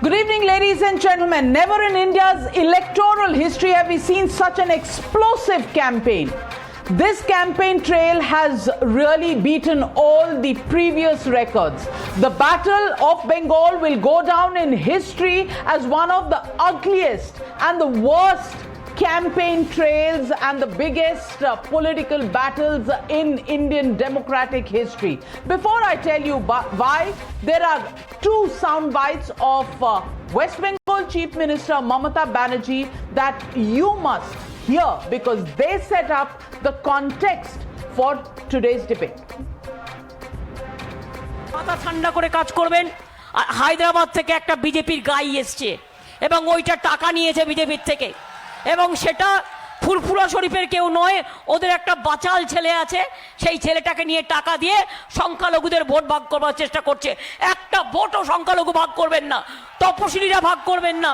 Good evening, ladies and gentlemen. Never in India's electoral history have we seen such an explosive campaign. This campaign trail has really beaten all the previous records. The Battle of Bengal will go down in history as one of the ugliest and the worst campaign trails and the biggest political battles in Indian democratic history. Before I tell you why, there are two sound bites of West Bengal Chief Minister Mamata Banerjee that you must hear because they set up the context for today's debate. মাথা ঠান্ডা করে কাজ করবেন। হায়দ্রাবাদ থেকে একটা বিজেপির গাই এসছে এবং ওইটা টাকা নিয়েছে বিজেপির থেকে এবং সেটা ফুরফুরা শরীফের কেউ নয়, ওদের একটা বাচাল ছেলে আছে, সেই ছেলেটাকে নিয়ে টাকা দিয়ে সংখ্যালঘুদের ভোট ভাগ করবার চেষ্টা করছে। একটা ভোটও সংখ্যালঘু ভাগ করবেন না, তপশিলীরা ভাগ করবেন না,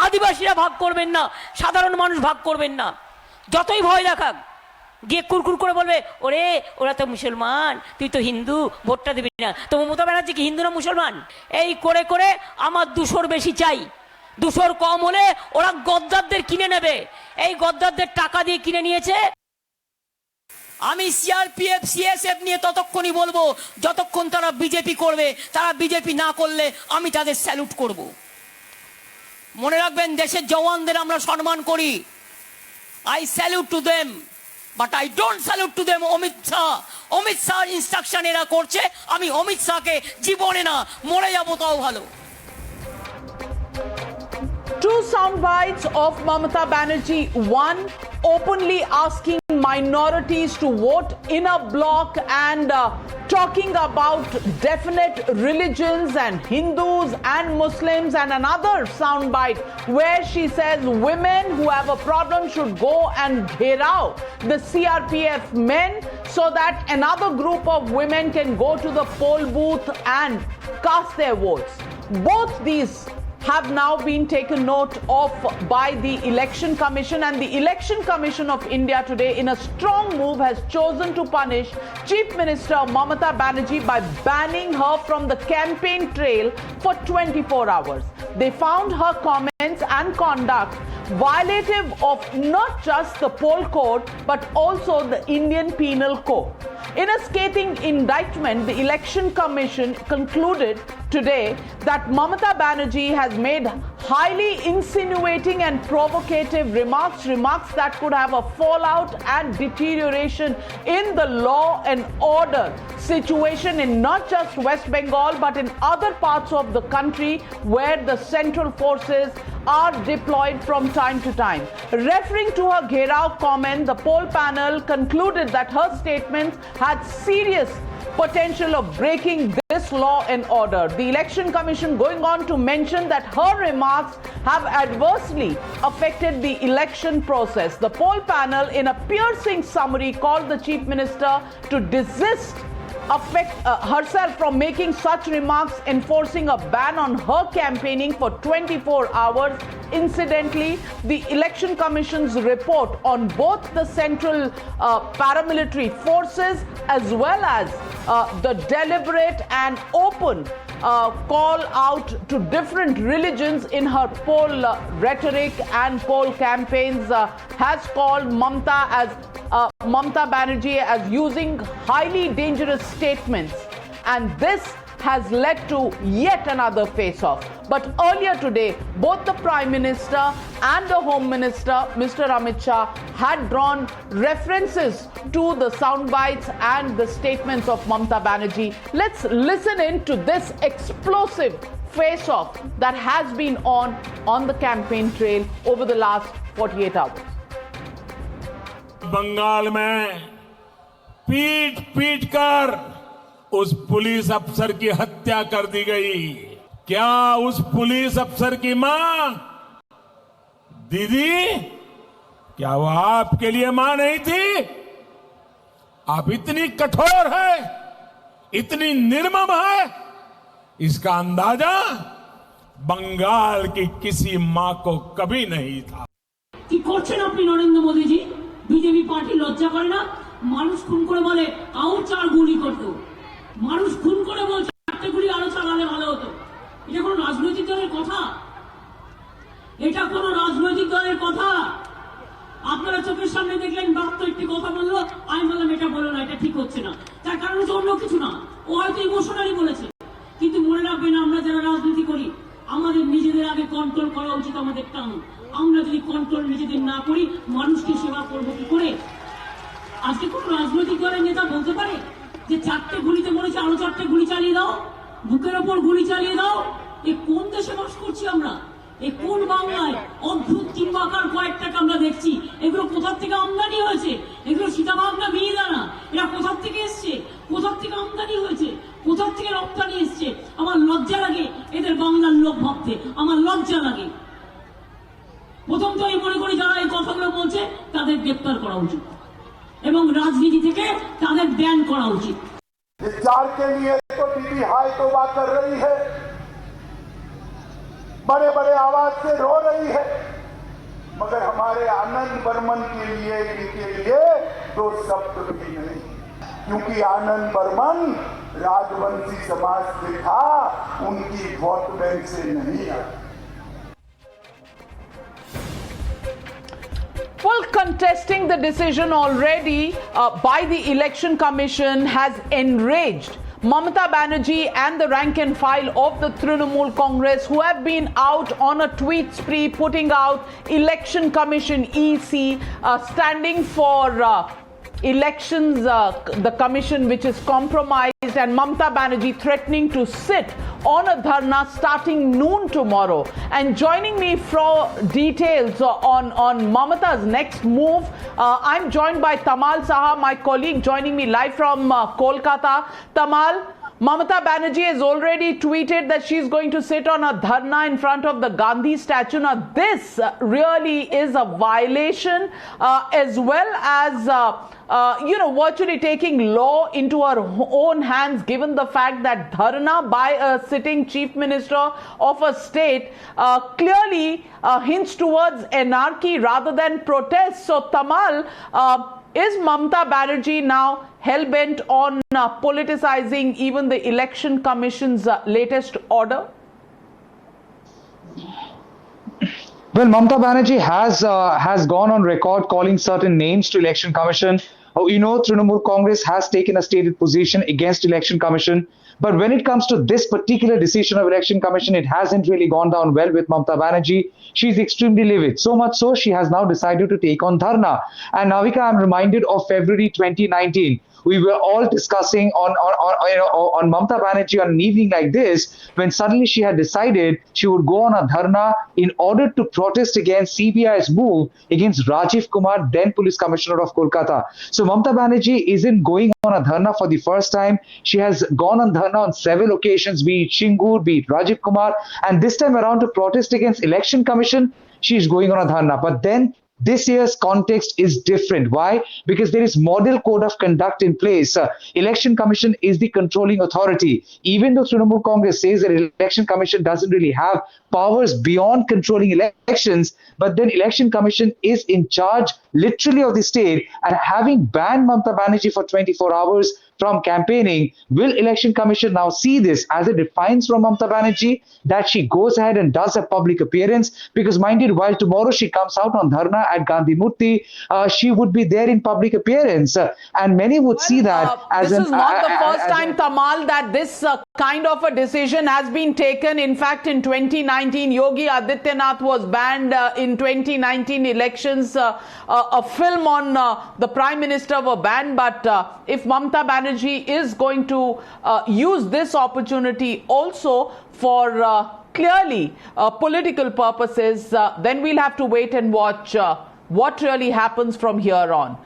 আদিবাসীরা ভাগ করবেন না, সাধারণ মানুষ ভাগ করবেন না। যতই ভয় দেখাক গিয়ে কুরকুর করে বলবে ওরে ওরা তো মুসলমান, তুই তো হিন্দু, ভোটটা দিবি না। তো মমতা ব্যানার্জি কি হিন্দু না মুসলমান? এই করে করে আমার 200 বেশি চাই, 200 কম হলে ওরা গদ্দারদের কিনে নেবে। এই গদ্দারদের টাকা দিয়ে কিনে নিয়েছে। আমি সিআরপিএফ সিএসএফ নিয়ে ততক্ষণই বলবো যতক্ষণ তারা বিজেপি করবে। তারা বিজেপি না করলে আমি তাদের স্যালুট করব। মনে রাখবেন, দেশের জওয়ানদের আমরা সম্মান করি। I salute to them, but I don't salute to them Amit Shah. Amit Shah instruction এরা করছে, আমি অমিত শাহকে জীবনে না মরে যাবো তাও ভালো। Two sound bites of Mamata Banerjee. One, openly asking minorities to vote in a bloc and talking about definite religions and Hindus and Muslims, and another sound bite where she says women who have a problem should go and gherao the CRPF men so that another group of women can go to the poll booth and cast their votes. Both these have now been taken note of by the Election Commission, and the Election Commission of India today in a strong move has chosen to punish Chief Minister Mamata Banerjee by banning her from the campaign trail for 24 hours. They found her comments and conduct violative of not just the poll code but also the Indian Penal Code. In a scathing indictment, the Election Commission concluded today that Mamata Banerjee has made highly insinuating and provocative remarks that could have a fallout and deterioration in the law and order situation in not just West Bengal but in other parts of the country where the central forces are deployed from time to time. Referring to her gherao comment, the poll panel concluded that her statements had serious potential of breaking this law and order. The Election Commission going on to mention that her remarks have adversely affected the election process. The poll panel in a piercing summary called the Chief Minister to desist herself from making such remarks, enforcing a ban on her campaigning for 24 hours. Incidentally, the Election Commission's report on both the central paramilitary forces as well as the deliberate and open call out to different religions in her poll rhetoric and poll campaigns has called Mamata Banerjee as using highly dangerous statements, and this has led to yet another face-off. But earlier today, both the Prime Minister and the Home Minister, Mr. Amit Shah, had drawn references to the sound bites and the statements of Mamata Banerjee. Let's listen in to this explosive face-off that has been on the campaign trail over the last 48 hours. Bengal में पीट पीट कर उस police अफसर की हत्या कर दी गई। क्या उस पुलिस अफसर की मां दीदी, क्या वो आपके लिए मां नहीं थी? आप इतनी कठोर है, इतनी निर्मम है, इसका अंदाजा बंगाल की किसी मां को कभी नहीं था। কি করছেন আপনি নরেন্দ্র মোদীজি? বিজেপি পার্টি লজ্জা করে না? মানুষ খুন করে বলে আও 4 গুলি করতো, মানুষ খুন করে বলছে 4টে গুলি আরো চালালে ভালো হতো। এটা কোনো রাজনৈতিক দলের কথা? আগে কন্ট্রোল করা উচিত আমাদের টান। আমরা যদি কন্ট্রোল নিজেদের না করি মানুষকে সেবা করবো কি করে? আজকে কোন রাজনৈতিক দলের নেতা বলতে পারে যে 4টে গুলিতে মরেছে, আরো 4টে গুলি চালিয়ে দাও, বুকের ওপর গুলি চালিয়ে দাও? এ কোন দেশে বাস করছি আমরা? এ কোন বাংলায়? অদ্ভুত কিংবাকার কয়েক টাকা আমরা দেখছি। এগুলো কোথার থেকে আমদানি হয়েছে? এগুলো সীতাবাগ না মিহিদানা? এরা কোথার থেকে এসছে? কোথার থেকে আমদানি হয়েছে? কোথার থেকে রপ্তানি এসছে? আমার লজ্জা লাগে এদের বাংলার লোক ভাবতে, আমার লজ্জা লাগে। প্রথম তো আমি মনে করি যারা এই কথাগুলো বলছে তাদের গ্রেপ্তার করা উচিত এবং রাজনীতি থেকে তাদের ব্যান করা উচিত। विचार के लिए तो दीदी हाय तौबा कर रही है, बड़े बड़े आवाज से रो रही है, मगर हमारे आनंद बर्मन के लिए इनके लिए दो शब्द भी नहीं, क्योंकि आनंद बर्मन राजवंशी समाज से था, उनकी वोट बैंक से नहीं आई। Well, contesting the decision already by the Election Commission has enraged Mamata Banerjee and the rank and file of the Trinamool Congress, who have been out on a tweet spree putting out Election Commission EC, standing for elections, the commission which is compromised, and Mamata Banerjee threatening to sit on a dharna starting noon tomorrow. And joining me for details on Mamata's next move, I'm joined by Tamal Saha, my colleague, joining me live from Kolkata. Tamal, Mamata Banerjee has already tweeted that she's going to sit on a dharna in front of the Gandhi statue. Now, this really is a violation as well as virtually taking law into her own hands, given the fact that dharna by a sitting chief minister of a state clearly hints towards anarchy rather than protest. So, Tamal, is Mamata Banerjee now hell-bent on politicizing even the Election Commission's latest order? Well, Mamata Banerjee has gone on record calling certain names to Election Commission. Trinamool Congress has taken a stated position against Election Commission. But when it comes to this particular decision of Election Commission, it hasn't really gone down well with Mamata Banerjee. She's extremely livid. So much so, she has now decided to take on dharna. And Navika, I'm reminded of February 2019. We were all discussing on Mamata Banerjee on an evening like this, when suddenly she had decided she would go on a dharna in order to protest against CBI's move against Rajiv Kumar, then Police Commissioner of Kolkata. So Mamata Banerjee isn't going on a dharna for the first time. She has gone on dharna on several occasions, be it Shingur, be it Rajiv Kumar, and this time around to protest against Election Commission, she's going on a dharna. But then this year's context is different. Why? Because there is model code of conduct in place. Election Commission is the controlling authority. Even though Trinamool Congress says that Election Commission doesn't really have powers beyond controlling elections, but then Election Commission is in charge literally of the state, and having banned Mamata Banerjee for 24 hours from campaigning, will Election Commission now see this as a defiance from Mamata Banerjee that she goes ahead and does a public appearance? Because mind you, while tomorrow she comes out on dharna at Gandhi Murti, she would be there in public appearance, and many would see that as this is not the first time, Tamal, that this kind of a decision has been taken. In fact, in 2019, Yogi Adityanath was banned in 2019 elections. A film on the Prime Minister were banned, but if Mamata Banerjee is going to use this opportunity also for clearly political purposes, then we'll have to wait and watch what really happens from here on.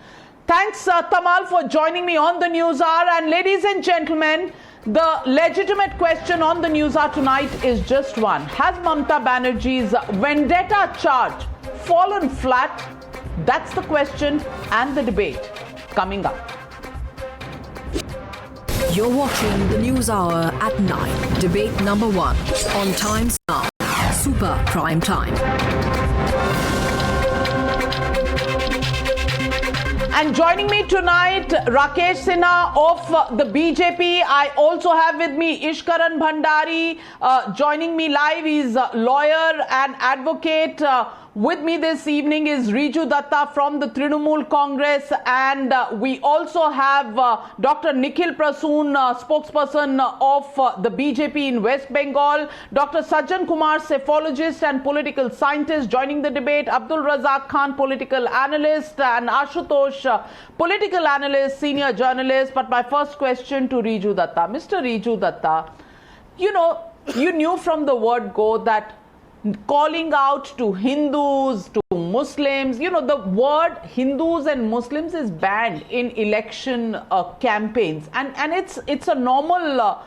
Thanks, Tamal, for joining me on the News Hour. And ladies and gentlemen, the legitimate question on the News Hour tonight is just one. Has Mamata Banerjee's vendetta charge fallen flat? That's the question and the debate coming up. You're watching the News Hour at 9. Debate number 1 on Times Now. Super Prime Time. And joining me tonight, Rakesh Sinha of the BJP. I also have with me Ishkaran Bhandari joining me live. He's a lawyer and advocate. With me this evening is Riju Datta from the Trinamool Congress, and we also have Dr. Nikhil Prasoon, spokesperson of the BJP in West Bengal, Dr. Sajjan Kumar, psephologist and political scientist, joining the debate, Abdul Razak Khan, political analyst, and Ashutosh, political analyst, senior journalist. But my first question to Riju Datta. Mr. Riju Datta, you knew from the word go that calling out to Hindus, to Muslims, the word Hindus and Muslims is banned in election campaigns, and it's a normal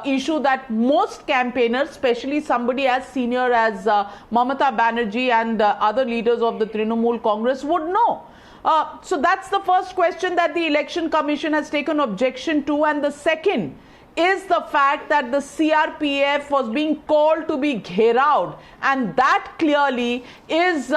issue that most campaigners, especially somebody as senior as Mamata Banerjee and other leaders of the Trinamool Congress, would know. So that's the first question that the Election Commission has taken objection to, and the second is the fact that the CRPF was being called to be gheraued, and that clearly is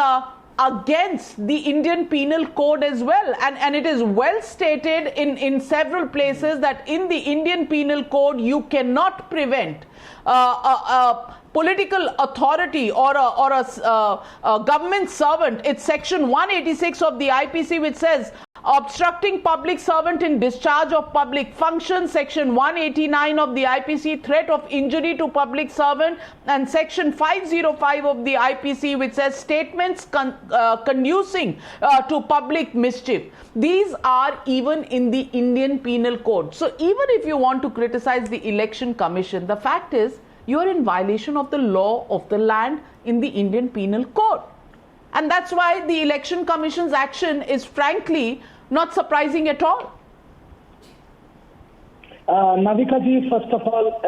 against the Indian Penal Code as well, and it is well stated in several places that in the Indian Penal Code you cannot prevent a political authority or a government servant. It's section 186 of the IPC which says obstructing public servant in discharge of public functions, section 189 of the IPC, threat of injury to public servant, and section 505 of the IPC which says statements conducing to public mischief. These are even in the Indian Penal Code. So even if you want to criticize the Election Commission, the fact is you are in violation of the law of the land in the Indian Penal Code. And that's why the Election Commission's action is frankly not surprising at all. Navika ji, first of all,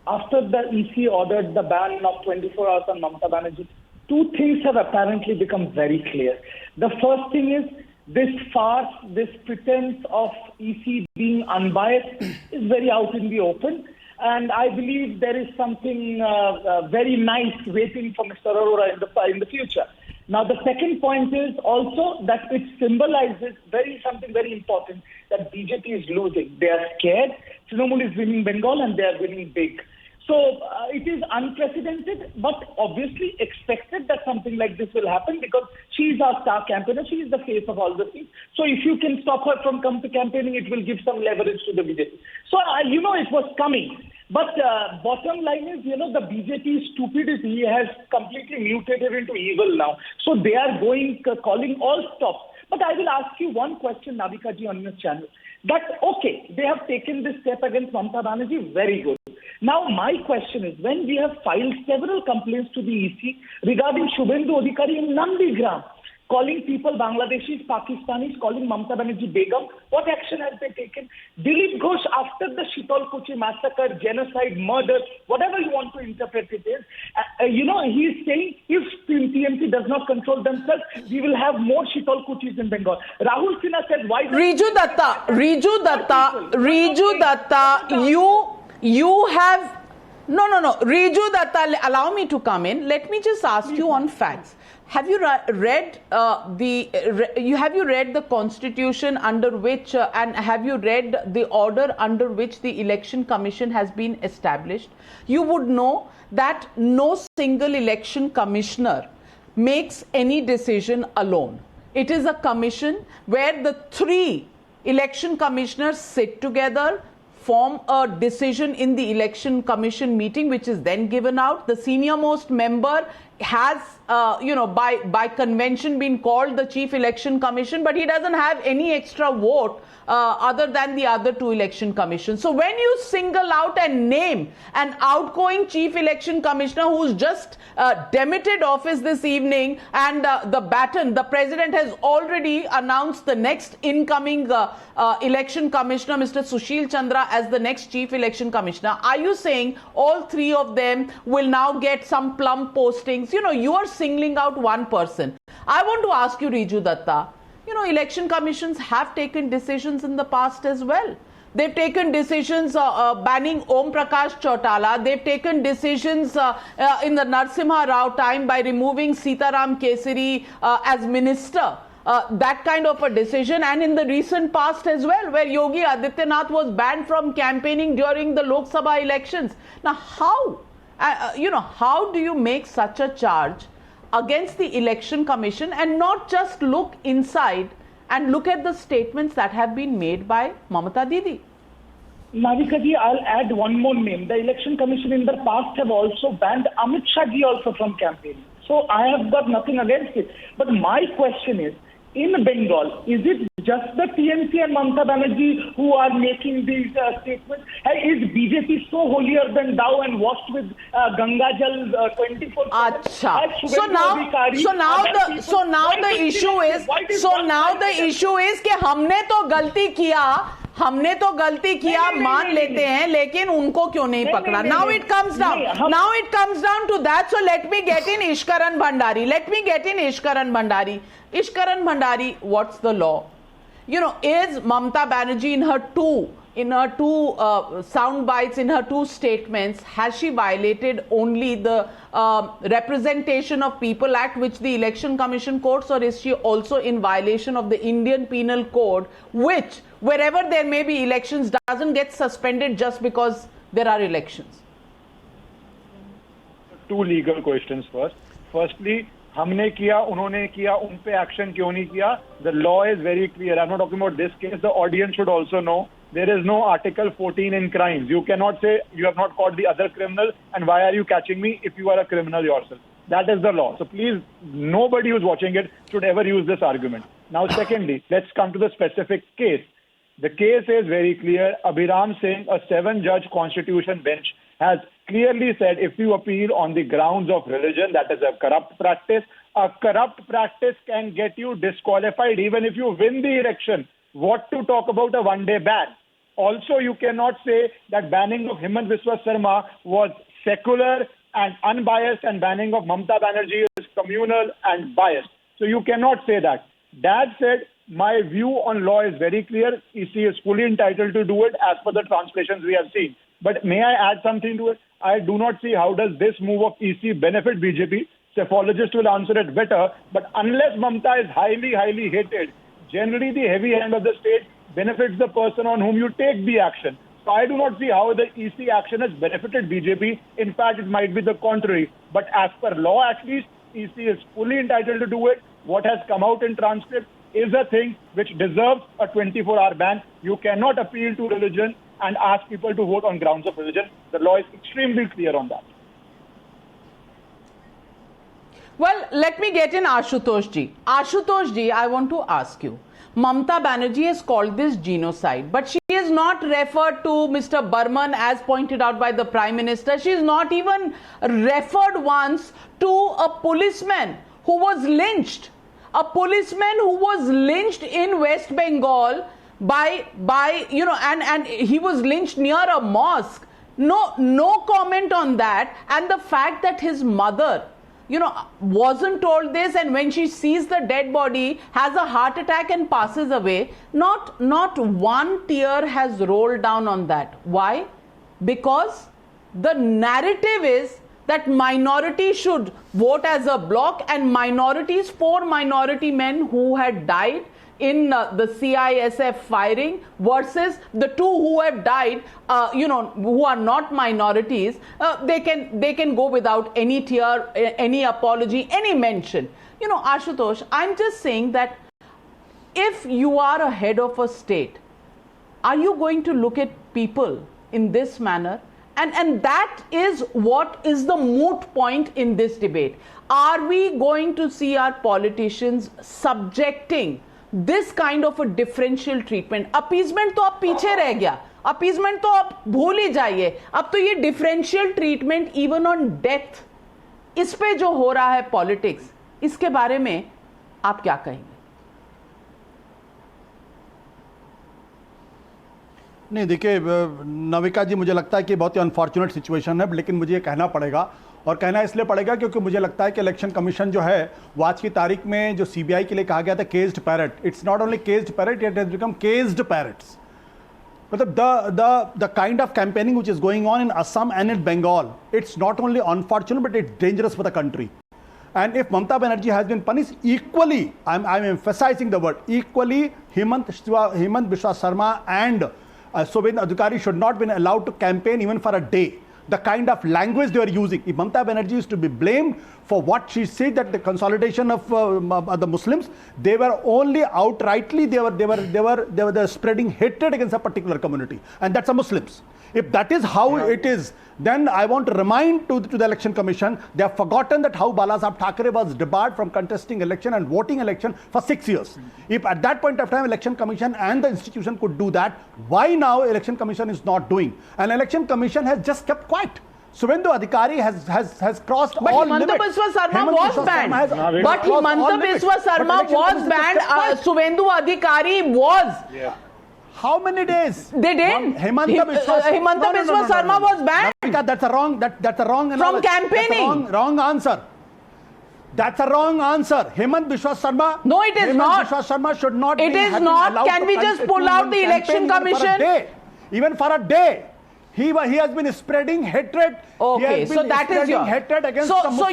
after the EC ordered the ban of 24 hours on Mamata Banerjee, two things have apparently become very clear. The first thing is this farce, this pretense of EC being unbiased is very out in the open. And I believe there is something very nice waiting for Mr. Arora in the future. Now, the second point is also that it symbolizes something very important, that BJP is losing. They are scared. Trinamool is winning Bengal and they are winning big. So it is unprecedented, but obviously expected that something like this will happen because she is our star campaigner. She is the face of all the things. So if you can stop her from coming to campaigning, it will give some leverage to the BJP. So, it was coming. But bottom line is, the BJP stupidity has completely mutated into evil now. So they are calling all stop. But I will ask you one question, Navika ji, on your channel. That, okay, they have taken this step against Mamata Banerjee, very good. Now, my question is, when we have filed several complaints to the EC regarding Shubhendu Adhikari in Nandigram, calling people Bangladeshis, Pakistanis, calling Mamata Banerjee Begum, what action has they taken? Dilip Ghosh, after the Shitalkuchi massacre, genocide, murder, whatever you want to interpret it is, he is saying if TMC does not control themselves, we will have more Shitalkuchis in Bengal. Rahul Sinha said, why... Riju Datta, you have... No. Riju Datta, allow me to come in. Let me just ask you on facts. Have you read the Constitution under which and have you read the order under which the Election Commission has been established? You would know that no single election commissioner makes any decision alone. It is a commission where the three election commissioners sit together, form a decision in the Election Commission meeting, which is then given out. The senior most member has, by convention been called the Chief Election Commission, but he doesn't have any extra vote other than the other two election commissions. So when you single out and name an outgoing Chief Election Commissioner who's just demitted office this evening, and the president has already announced the next incoming election commissioner, Mr. Sushil Chandra, as the next Chief Election Commissioner, are you saying all three of them will now get some plum postings? You are singling out one person. I want to ask you, Riju Datta, election commissions have taken decisions in the past as well. They've taken decisions banning Om Prakash Chautala. They've taken decisions in the Narasimha Rao time by removing Sitaram Kesari as minister. That kind of a decision, and in the recent past as well, where Yogi Adityanath was banned from campaigning during the Lok Sabha elections. Now, how do you make such a charge against the Election Commission and not just look inside and look at the statements that have been made by Mamata Didi? Navika ji, I'll add one more name. The Election Commission in the past have also banned Amit Shah ji also from campaigning. So I have got nothing against it. But my question is, in Bengal, is it just the TMC and Mamata Banerjee who are making these statements? Is BJP so holier than thou and washed with Ganga Jal 24/7? Acha. So now the issue is कि हमने तो गलती किया मान लेते हैं, लेकिन उनको क्यों नहीं पकड़ा? Now it comes down to that. So let me get in Ishkaran Bhandari. Ishkaran Bhandari, what's the law? Is Mamata Banerjee in her two sound bites, in her two statements, has she violated only the Representation of People Act, which the Election Commission quotes, or is she also in violation of the Indian Penal Code, which, wherever there may be elections, doesn't get suspended just because there are elections? Two legal questions first. Firstly, हमने किया, उन्होंने किया, उन पे action क्यों नहीं किया? The law is very clear. I'm not talking about this case. The audience should also know there is no Article 14 in crimes. You cannot say you have not caught the other criminal and why are you catching me if you are a criminal yourself? That is the law. So please, nobody who's watching it should ever use this argument. Now, secondly, let's come to the specific case. The case is very clear. Abhiram Singh, a 7-judge constitution bench, has clearly said if you appeal on the grounds of religion, that is a corrupt practice. A corrupt practice can get you disqualified even if you win the election. What to talk about a one-day ban? Also, you cannot say that banning of Himant Biswa Sarma was secular and unbiased and banning of Mamata Banerjee is communal and biased. So you cannot say that. That said, my view on law is very clear. EC is fully entitled to do it as per the translations we have seen. But may I add something to it? I do not see how does this move of EC benefit BJP. Psephologists will answer it better. But unless Mamata is highly, highly hated, generally the heavy hand of the state benefits the person on whom you take the action. So I do not see how the EC action has benefited BJP. In fact, it might be the contrary. But as per law, at least, EC is fully entitled to do it. What has come out in transcript is a thing which deserves a 24-hour ban. You cannot appeal to religion and ask people to vote on grounds of religion. The law is extremely clear on that. Well, let me get in Ashutosh ji. Ashutosh ji, I want to ask you. Mamata Banerjee has called this genocide, but she has not referred to Mr. Burman as pointed out by the Prime Minister. She has not even referred once to a policeman who was lynched. A policeman who was lynched in West Bengal by and he was lynched near a mosque. No comment on that. And the fact that his mother, wasn't told this, and when she sees the dead body, has a heart attack and passes away, not one tear has rolled down on that. Why? Because the narrative is that minorities should vote as a bloc, and minorities, 4 minority men who had died in the CISF firing versus the 2 who have died, who are not minorities, they can go without any tear, any apology, any mention. Ashutosh, I'm just saying that if you are a head of a state, are you going to look at people in this manner? And that is what is the moot point in this debate. Are we going to see our politicians subjecting this kind of a differential treatment? Appeasement तो अब पीछे रह गया, appeasement तो अब भूल ही जाइए, अब तो ये differential treatment even on death, इस पे जो हो रहा है politics, इसके बारे में आप क्या कहेंगे? नहीं देखिए नविका जी, मुझे लगता है कि बहुत ही अनफॉर्चुनेट सिचुएशन है, लेकिन मुझे ये कहना पड़ेगा, और कहना इसलिए पड़ेगा क्योंकि मुझे लगता है कि इलेक्शन कमीशन जो है वो आज की तारीख में जो सीबीआई के लिए कहा गया था caged parrot, it's not only caged parrot, it has become caged parrots. मतलब the kind of campaigning which is going on in Assam and in Bengal, it's not only unfortunate but it's dangerous for the country. And if Mamata Banerjee has been punished equally, I'm emphasizing the word equally, Himant Biswa Sarma and Shubhendhu Adhikari should not have been allowed to campaign even for a day. the kind of language they were using. If Mamata Banerjee is to be blamed for what she said, that the consolidation of the Muslims, they were only outrightly they were spreading hatred against a particular community, and that's the Muslims. If that is how it is, then I want to remind to the Election Commission, they have forgotten that how Balasaheb Thackeray was debarred from contesting election and voting election for 6 years. If at that point of time Election Commission and the institution could do that, why now Election Commission is not doing? And Election Commission has just kept quiet. Suvendu Adhikari has crossed all limits. But Himanta Biswa Sarma was banned. But Himanta Biswa Sarma was banned. Suvendu Adhikari was. Yeah. How many days? They didn't. Himanta Biswa Sarma was banned. Navika, that's a wrong analogy. Campaigning. That's a wrong answer. That's a wrong answer. Hemant Biswa Sarma. No, it is not. Biswa Sarma should not. It is not. Can we just pull out the Election Commission? Even for a day. He has been spreading hatred. Okay, so that is your hatred against so the Muslims. So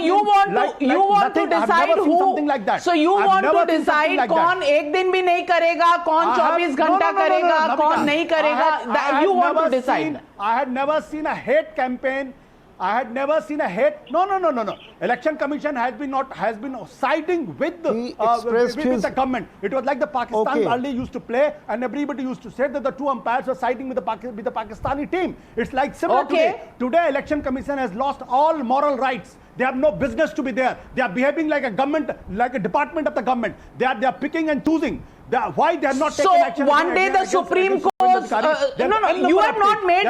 you want to decide who? Something like that. So you want to decide कौन एक दिन भी नहीं करेगा, कौन 24 घंटा करेगा, कौन नहीं करेगा. You want to decide. I had never seen a hate campaign. I had never seen a hate. No. Election Commission has been siding with the government. It was like the Pakistan earlier used to play, and everybody used to say that the two umpires were siding with the Pakistani team. It's like similar today. Today, Election Commission has lost all moral rights. They have no business to be there. They are behaving like a government, like a department of the government. They are picking and choosing. Why they have not taken action? So one day the Supreme Court. You have not made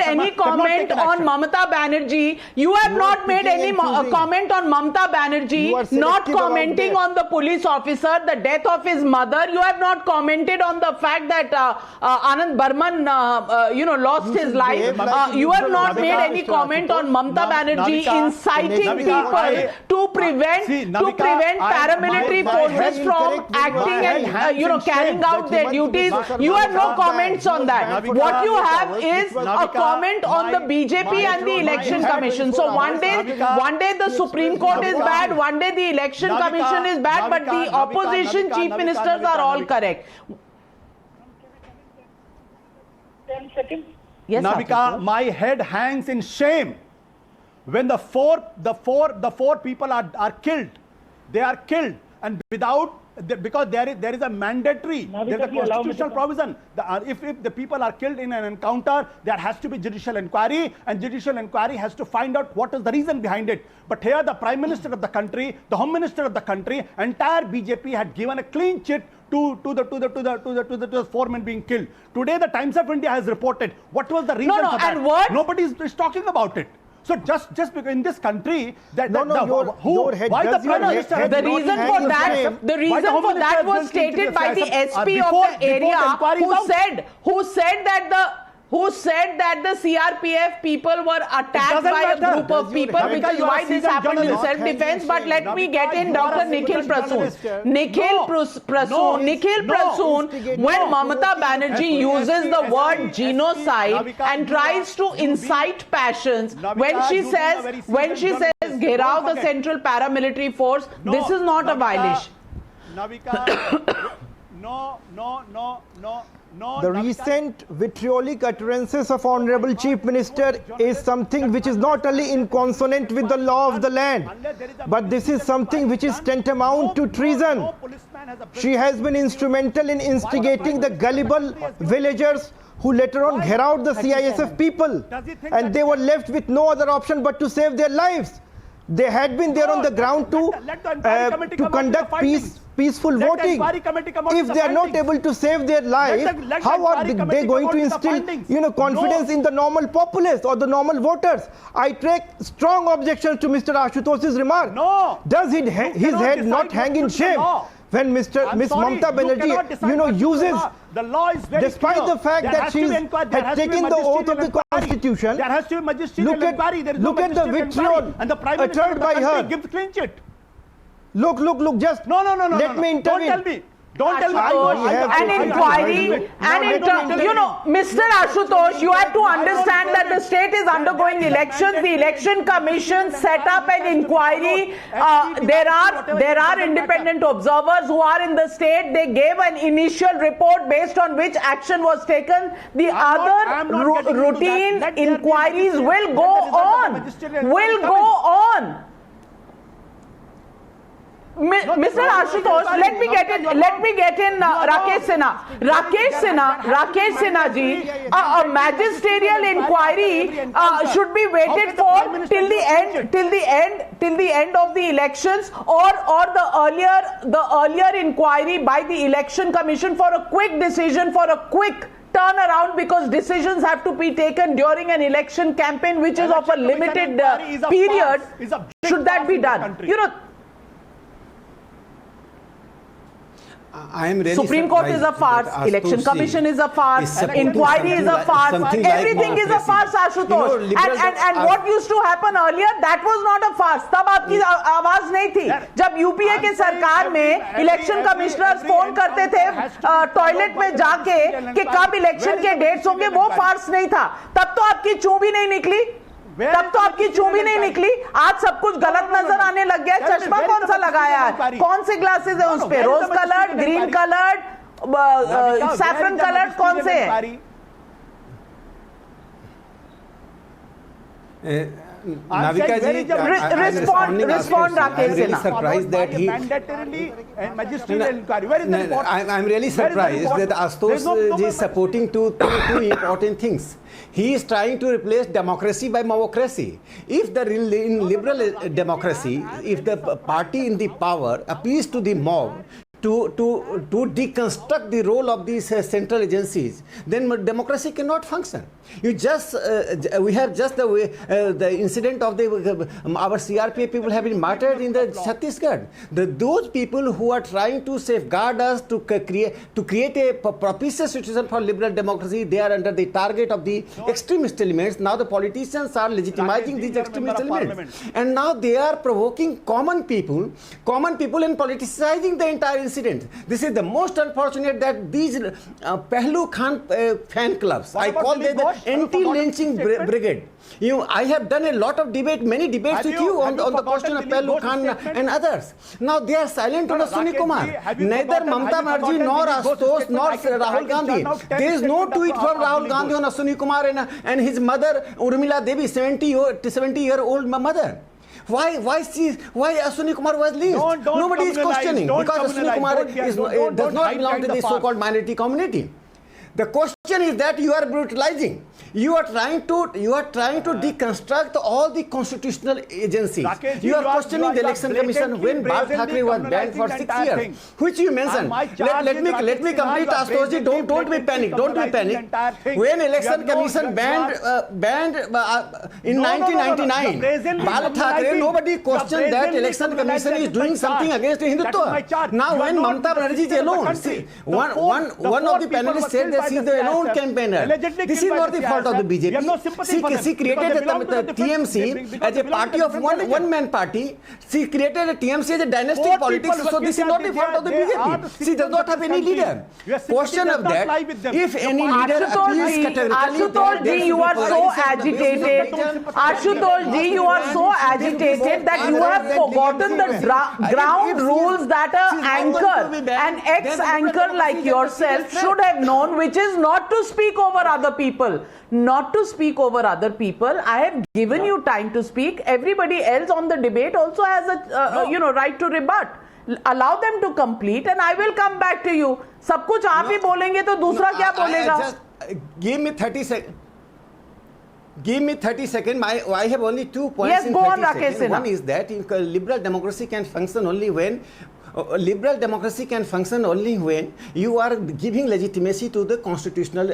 any comment on Mamata Banerjee. You have not made any comment on Mamata Banerjee not commenting on the police officer, the death of his mother. You have not commented on the fact that Anand Burman, lost his life. You have not made any comment on Mamata Banerjee inciting people to prevent paramilitary forces from acting and carrying out their duties. You have no comments on that. What you have is a comment on the BJP and the Election Commission. So one day the Supreme Court is bad, one day the Election Commission is bad, but the opposition chief ministers are all correct. 10 seconds. Yes, Navika, my head hangs in shame when the four people are killed. They are killed, and because there is a mandatory, there is a constitutional provision. If the people are killed in an encounter, there has to be judicial inquiry, and judicial inquiry has to find out what is the reason behind it. But here the Prime Minister of the country, the Home Minister of the country, entire BJP had given a clean chit to the four men being killed. Today the Times of India has reported what was the reason for that. And what? Nobody is talking about it. So just because in this country the reason for that was stated by the SP of the area who said that the CRPF people were attacked by a group of people, which is why this happened in self-defense. But let me get in Dr. Nikhil Prasoon. Nikhil Prasoon, when Mamata Banerjee uses the word genocide and tries to incite passions, when she says Gherao the Central Paramilitary Force, this is not a violation. Navika, no. The recent vitriolic utterances of Honorable Chief Minister is something which is not only inconsonant with the law of the land, but this is something which is tantamount to treason. She has been instrumental in instigating the gullible villagers who later on gherao out the CISF people, and they were left with no other option but to save their lives. They had been there on the ground to conduct peaceful voting. If they are not able to save their life, how are they going to instill confidence in the normal populace or the normal voters? I take strong objections to Mr. Ashutosh's remark. No. Does his head not hang in shame when Miss Mamata Banerjee uses, the law is very despite clear. the fact that she had taken the oath of the Constitution, there has to be magisterial inquiry. There is look at the vitriol and the Prime Minister uttered by her. Gives clean chit. Look, just no. let me intervene. Don't tell me. Don't tell me. An inquiry, Mr. Ashutosh, you have to understand that the state is undergoing elections. The election commission set up an inquiry. There are independent observers who are in the state. They gave an initial report based on which action was taken. The other routine inquiries will go on. Mr. Ashutosh, let me get in Rakesh Sinha. Rakesh Sinha ji, a magisterial inquiry should be waited for till the end of the elections, or the earlier inquiry by the election commission for a quick decision, for a quick turnaround, because decisions have to be taken during an election campaign which is of a limited period. Should that be done? I am really Supreme Court is a farce, Election Commission is a farce, inquiry is a farce, everything is a farce, Ashutosh. And what used to happen earlier, that was not a farce. तब आपकी आवाज नहीं थी. जब UPA के सरकार में election commissioners phone करते थे टॉयलेट में जाके कि कब इलेक्शन के डेट्स होंगे, वो फार्स नहीं था. तब तो आपकी चूं भी नहीं निकली. आज सब कुछ गलत नजर आने लग गया. चश्मा कौन सा लगाया है, कौन से ग्लासेस है उस पे, rose coloured, green coloured, saffron coloured, कौन से हैं? Navika ji, respond Rakesh Sinha. Surprised that he magisterial inquiry. Where is the report? I'm really surprised that Ashutosh ji is supporting two important things. He is trying to replace democracy by mobocracy. If in liberal democracy, if the party in the power appeals to the mob to deconstruct the role of these central agencies, then democracy cannot function. We have just the incident of our CRPF people have been martyred in the Chhattisgarh. Those people who are trying to safeguard us, to create a propitious situation for liberal democracy, they are under the target of the extremist elements. Now the politicians are legitimizing these extremist elements, and now they are provoking common people and politicizing the entire incident. This is the most unfortunate, that these Pehlu Khan fan clubs, I call them the anti-lynching brigade. I have done a lot of many debates with you on the question of Pehlu Khan and others. Now they are silent on Ashwini Kumar. Neither Mamata Banerjee nor Ashutosh nor Rahul Gandhi. There is no tweet from Rahul Gandhi on Ashwini Kumar and his mother Urmila Devi, 70-year-old mother. Why Ashwini Kumar was lynched? Nobody is questioning, because Ashwini Kumar does not belong to the so-called minority community. The question is that you are brutalizing. You are trying to deconstruct all the constitutional agencies. You are questioning the election commission when Bal Thackeray was banned for 6 years, which you mentioned. Let me complete, Ashutosh ji. Don't be panic. When election commission banned in 1999, Bal Thackeray, nobody questioned that election commission is doing something against Hindutva. Now when Mamata Banerjee is alone, see, one of the panelists said that she is the alone campaigner. This is not the fault of the BJP. She created the TMC as a party of one-man party. She created a TMC as a dynastic politics. So this is not the fault of the BJP. She does not have any leader. Question of that, if any leader appeals categorically, Ashutosh ji, you are so agitated. Ashutosh ji, you are so agitated that you have forgotten the ground rules that an ex-anchor like yourself should have known, which is not to speak over other people. Not to speak over other people. I have given you time to speak. Everybody else on the debate also has a right to rebut. Allow them to complete, and I will come back to you. सब कुछ आप ही बोलेंगे तो दूसरा क्या बोलेगा? Give me 30 seconds. Give me 30 seconds. I have only 2 points. Yes, go on, Rakesh Sinha. One is that liberal democracy can function only when you are giving legitimacy to the constitutional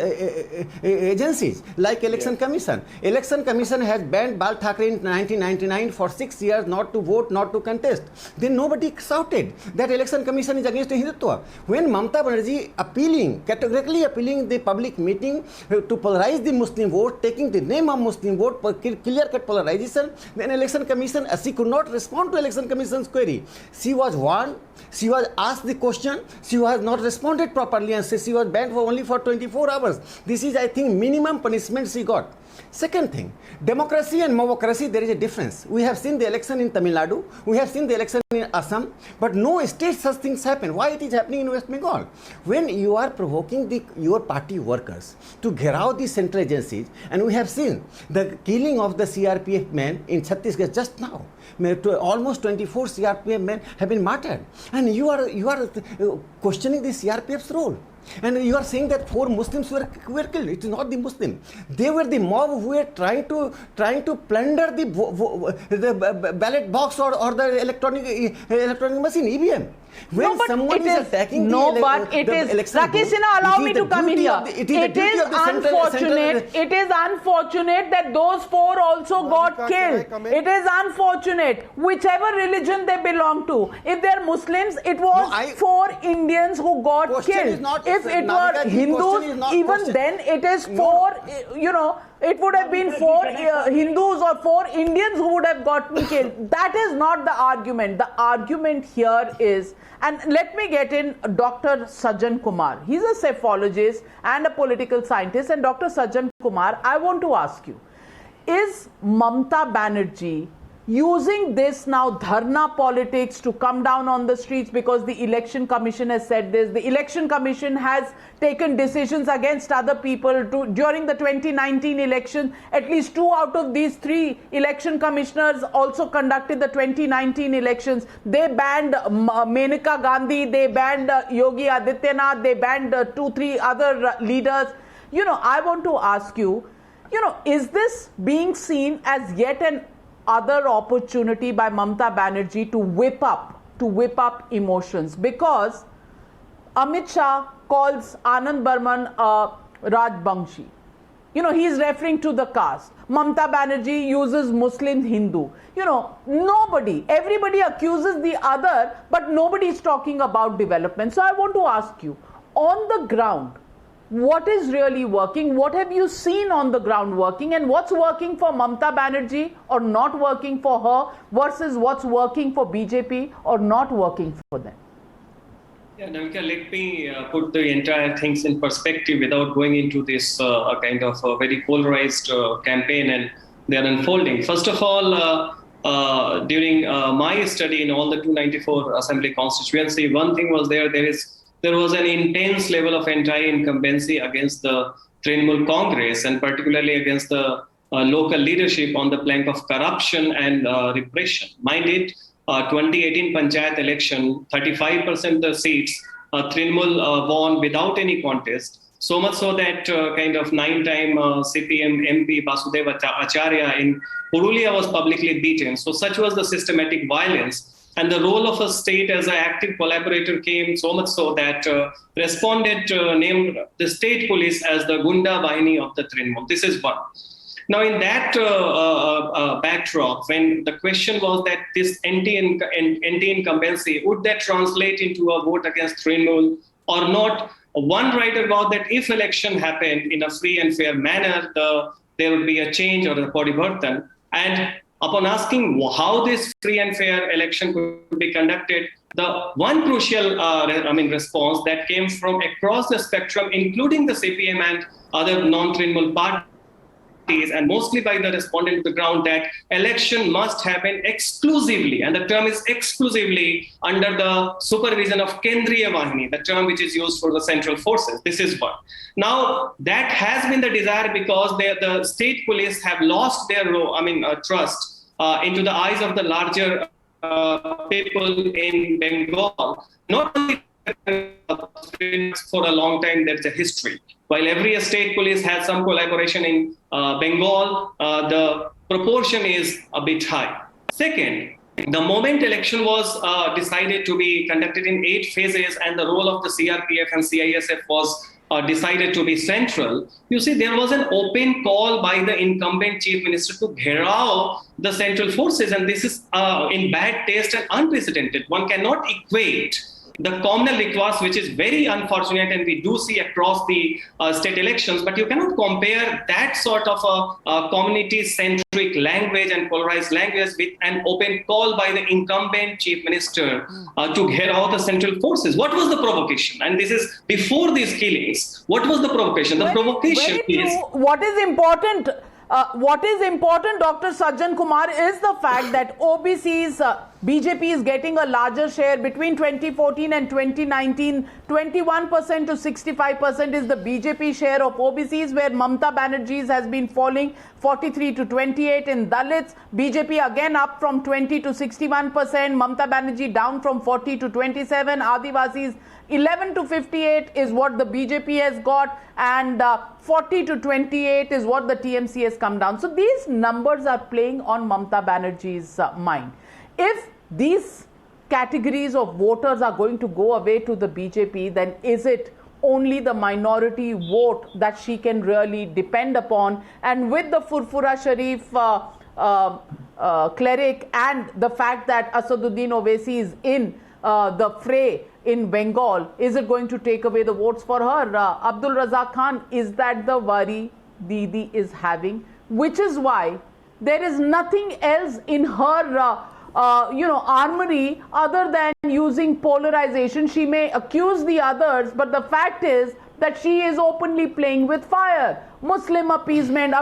agencies like Election Commission. Election Commission has banned Bal Thackeray in 1999 for 6 years not to vote, not to contest. Then nobody shouted that Election Commission is against Hindutva. When Mamata Banerjee categorically appealing the public meeting to polarize the Muslim vote, taking the name of Muslim vote, clear-cut polarization, then Election Commission, she could not respond to Election Commission's query. She was warned She was asked the question, she was not responded properly, and she was banned for only for 24 hours. This is, I think, minimum punishment she got. Second thing, democracy and mobocracy, there is a difference. We have seen the election in Tamil Nadu, we have seen the election in Assam, but no state such things happen. Why it is happening in West Bengal? When you are provoking your party workers to gheraw the central agencies, and we have seen the killing of the CRPF men in Chhattisgarh just now, almost 24 CRPF men have been martyred, and you are questioning the CRPF's role. And you are saying that 4 Muslims were killed. It is not the Muslim. They were the mob who were trying to plunder the ballot box or the electronic machine, EVM. When someone is attacking the election, Rakesh Sinha, allow me to come in here. It is unfortunate that those 4 also got killed. It is unfortunate, whichever religion they belong to. If they are Muslims, it was 4 Indians who got killed. If it were Hindus, even then it is 4, it would have been 4 Hindus or 4 Indians who would have gotten killed. That is not the argument. The argument here is, and let me get in Dr. Sajjan Kumar. He's a psephologist and a political scientist. And Dr. Sajjan Kumar, I want to ask you, is Mamata Banerjee using this now dharna politics to come down on the streets because the election commission has said this? The election commission has taken decisions against other people during the 2019 election. At least 2 out of these 3 election commissioners also conducted the 2019 elections. They banned Menaka Gandhi, they banned Yogi Adityanath, they banned 2-3 other leaders. I want to ask you, is this being seen as yet an other opportunity by Mamata Banerjee to whip up emotions? Because Amit Shah calls Anand Barman a Rajbangshi. He's referring to the caste. Mamata Banerjee uses Muslim Hindu. Everybody accuses the other, but nobody is talking about development. So I want to ask you, on the ground, what is really working? What have you seen on the ground working? And what's working for Mamata Banerjee or not working for her versus what's working for BJP or not working for them? Yeah, Navika, let me put the entire things in perspective without going into this kind of very polarized campaign and their unfolding. First of all, during my study in all the 294 assembly constituency, one thing was there was an intense level of anti-incumbency against the Trinamool Congress, and particularly against the local leadership on the plank of corruption and repression. Mind it, 2018 Panchayat election, 35% of the seats Trinamool won without any contest. So much so that kind of 9-time CPM MP Basudev Acharya in Purulia was publicly beaten. So such was the systematic violence. And the role of a state as an active collaborator came so much so that respondent named the state police as the Gunda Bahini of the Trinamool. This is one. Now, in that backdrop, when the question was that this anti-incumbency, would that translate into a vote against Trinamool or not? One writer wrote that if election happened in a free and fair manner, there would be a change or a parivartan. And upon asking how this free and fair election could be conducted, the one crucial response that came from across the spectrum, including the CPM and other non-Trinamool parties, and mostly by the respondent to the ground, that election must happen exclusively, and the term is exclusively, under the supervision of Kendriya Bahini, the term which is used for the central forces. This is one. Now, that has been the desire because the state police have lost their trust into the eyes of the larger people in Bengal. Not only for a long time, there's a history. While every state police has some collaboration in Bengal, the proportion is a bit high. Second, the moment election was decided to be conducted in 8 phases and the role of the CRPF and CISF was decided to be central, you see, there was an open call by the incumbent chief minister to gheraw the central forces. And this is in bad taste and unprecedented. One cannot equate the communal request, which is very unfortunate, and we do see across the state elections. But you cannot compare that sort of a community-centric language and polarized language with an open call by the incumbent chief minister to get out the central forces. What was the provocation? And this is before these killings. What was the provocation? The provocation is what is important. What is important, Dr. Sajjan Kumar, is the fact that OBC's BJP is getting a larger share between 2014 and 2019. 21% to 65% is the BJP share of OBCs, where Mamata Banerjee's has been falling 43 to 28. In Dalits, BJP again up from 20 to 61%. Mamata Banerjee down from 40 to 27. Adivasis 11 to 58 is what the BJP has got, and 40 to 28 is what the TMC has come down. So these numbers are playing on Mamata Banerjee's mind. If these categories of voters are going to go away to the BJP, then is it only the minority vote that she can really depend upon? And with the Furfura Sharif cleric and the fact that Asaduddin Owaisi is in the fray in Bengal, is it going to take away the votes for her? Abdul Razak Khan, is that the worry Didi is having? Which is why there is nothing else in her armory other than using polarization. She may accuse the others, but the fact is that she is openly playing with fire. Muslim appeasement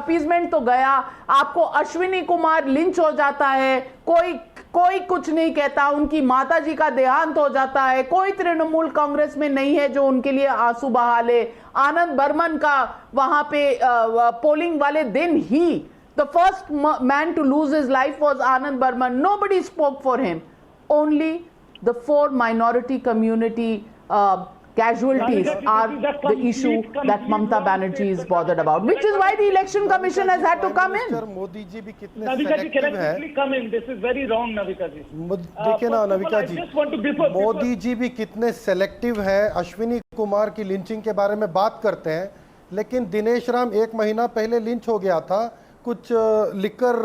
तो गया, आपको Ashwini Kumar lynch हो जाता है, कोई कुछ नहीं कहता, उनकी माता जी का देहांत हो जाता है, कोई तृणमूल कांग्रेस में नहीं है जो उनके लिए आंसू बहा ले। आनंद बर्मन का वहां पे पोलिंग वाले दिन ही the first man to lose his life was Anand Burman. Nobody spoke for him. Only the 4 minority community casualties are the issue that Mamata Banerjee is bothered about, which is why the Election Commission has had to come in. Modi ji भी कितने Navika ji, can I selective quickly come in? This is very wrong, Navika ji. देखिए ना नविका जी, मोदी जी भी कितने selective है। अश्विनी कुमार की lynching के बारे में बात करते हैं, लेकिन दिनेश राम 1 महीना पहले लिंच हो गया था कुछ लिकर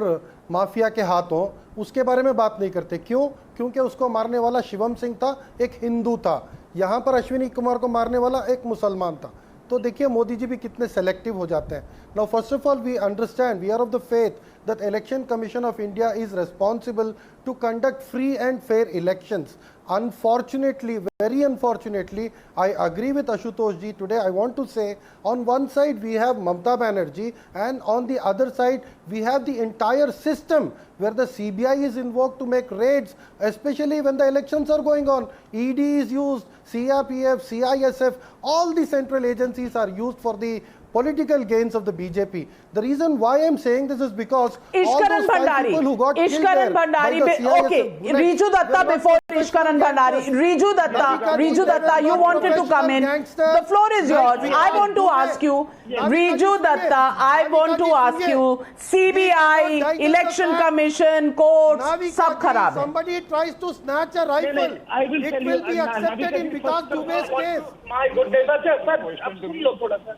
माफिया के हाथों, उसके बारे में बात नहीं करते। क्यों? क्योंकि उसको मारने वाला शिवम सिंह था, एक हिंदू था। यहाँ पर अश्विनी कुमार को मारने वाला एक मुसलमान था। तो देखिए मोदी जी भी कितने सेलेक्टिव हो जाते हैं। Now first of all we understand, we are of the faith that Election Commission of India is responsible to conduct free and fair elections. Unfortunately, very unfortunately, I agree with Ashutosh ji. Today I want to say, on one side we have Mamata Banerjee, and on the other side we have the entire system where the CBI is invoked to make raids, especially when the elections are going on. ED is used, CRPF, CISF, all the central agencies are used for the political gains of the BJP. The reason why I'm saying this is because all those 5 people who got killed there by the CISF. Okay, Riju Datta before Ishkaran Bhandari. Riju Datta, you wanted to come in. The floor is yours. I want to ask you, Riju Datta, I want to ask you, CBI, Election Commission, courts, sab kharab hai. Somebody tries to snatch a rifle, it will be accepted in Vikas Dubey's case. My goodness, sir.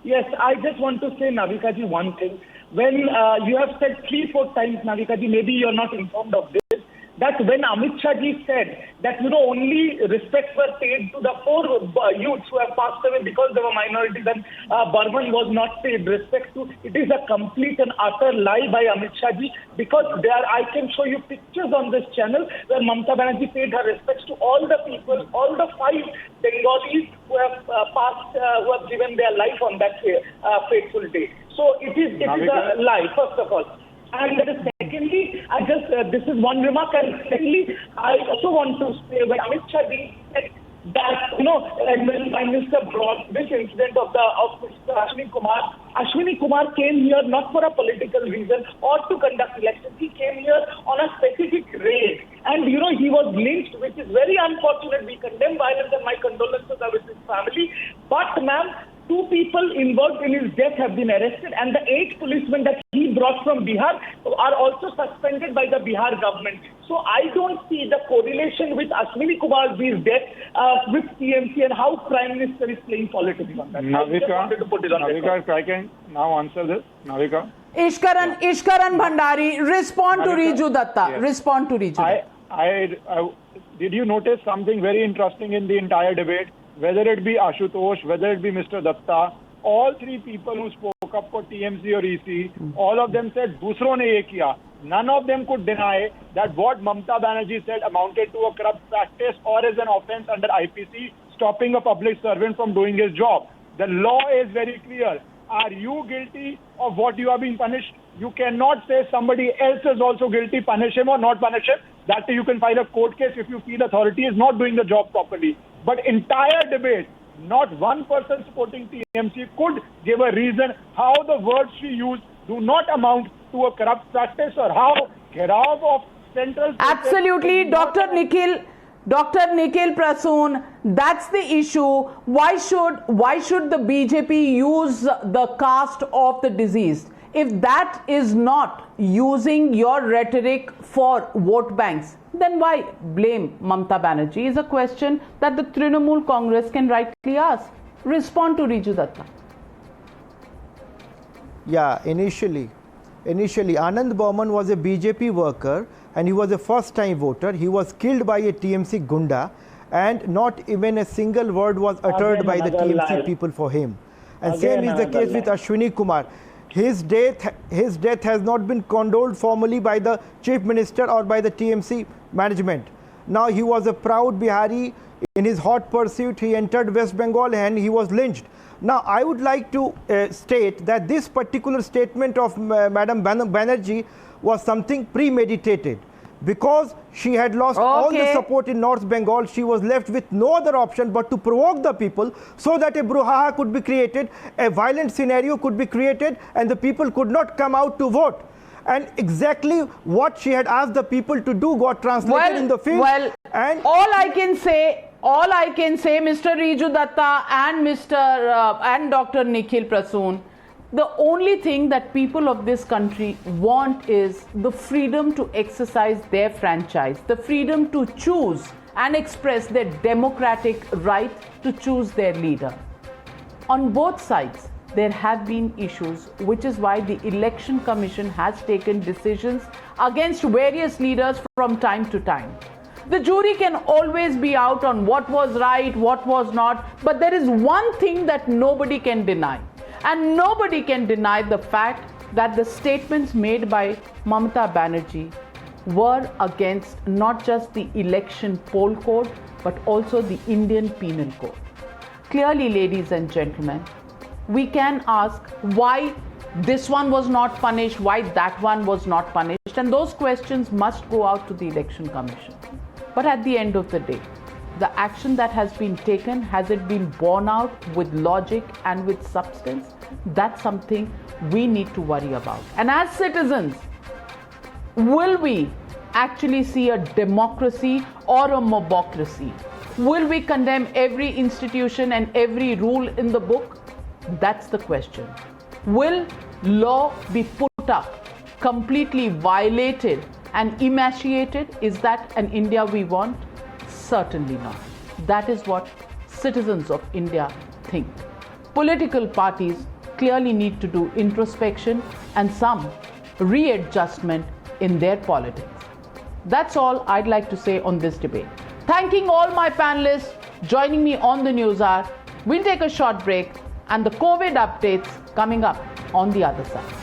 Yes, I just want to say, Navika ji, one thing. When you have said 3-4 times, Navika ji, maybe you're not informed of this, that when Amit Shah ji said that, only respects were paid to the 4 youths who have passed away because they were minorities and Burman was not paid respect to, it is a complete and utter lie by Amit Shah ji, because I can show you pictures on this channel where Mamata Banerjee paid her respects to all the people, all the 5 Bengalis who have who have given their life on that fateful day. So it is a lie, first of all. And secondly, this is one remark, and secondly, I also want to say, when Amit Shah said that, when Prime Minister brought this incident of Mr. Ashwini Kumar came here not for a political reason or to conduct elections. He came here on a specific raid. And, he was lynched, which is very unfortunate. We condemn violence, and my condolences are with his family. But, ma'am, 2 people involved in his death have been arrested, and the 8 policemen that he brought from Bihar are also suspended by the Bihar government. So I don't see the correlation with Ashwini Kumar's death with TMC and how Prime Minister is playing politics on that. Navika, if I can now answer this. Navika. Ishkaran Bhandari, respond to Riju Datta. Yes. Respond to Riju Datta. did you notice something very interesting in the entire debate? Whether it be Ashutosh, whether it be Mr. Datta, all three people who spoke up for TMC or EC, all of them said, "Dusron ne ye kiya." None of them could deny that what Mamata Banerjee said amounted to a corrupt practice or is an offence under IPC, stopping a public servant from doing his job. The law is very clear. Are you guilty of what you are being punished? You cannot say somebody else is also guilty, punish him or not punish him. That you can file a court case if you feel authority is not doing the job properly. But entire debate, not one person supporting TMC could give a reason how the words she used do not amount to a corrupt practice or how Gherav of central... Absolutely, Dr. Nikhil Prasoon, that's the issue. Why should the BJP use the caste of the deceased? If that is not using your rhetoric for vote banks, then why blame Mamata Banerjee is a question that the Trinamool Congress can rightly ask. Respond to Riju Datta. Yeah, initially Anand Burman was a BJP worker and he was a first-time voter. He was killed by a TMC gunda and not even a single word was uttered by the TMC people for him. And same is the case with Ashwini Kumar. His death has not been condoled formally by the Chief Minister or by the TMC management. Now he was a proud Bihari. In his hot pursuit, he entered West Bengal and he was lynched. Now, I would like to state that this particular statement of Madam Banerjee was something premeditated. Because she had lost all the support in North Bengal, she was left with no other option but to provoke the people so that a brouhaha could be created, a violent scenario could be created and the people could not come out to vote. And exactly what she had asked the people to do got translated in the field. Well, and all I can say, Mr. Riju Datta and Dr. Nikhil Prasoon, the only thing that people of this country want is the freedom to exercise their franchise, the freedom to choose and express their democratic right to choose their leader. On both sides, there have been issues, which is why the Election Commission has taken decisions against various leaders from time to time. The jury can always be out on what was right, what was not, but there is one thing that nobody can deny. And nobody can deny the fact that the statements made by Mamata Banerjee were against not just the election poll code, but also the Indian Penal Code. Clearly, ladies and gentlemen, we can ask why this one was not punished, why that one was not punished, and those questions must go out to the Election Commission. But at the end of the day, the action that has been taken, has it been borne out with logic and with substance? That's something we need to worry about. And as citizens, will we actually see a democracy or a mobocracy? Will we condemn every institution and every rule in the book? That's the question. Will law be put up, completely violated and emaciated? Is that an India we want? Certainly not. That is what citizens of India think. Political parties clearly need to do introspection and some readjustment in their politics. That's all I'd like to say on this debate. Thanking all my panelists joining me on the News Hour. We'll take a short break and the COVID updates coming up on the other side.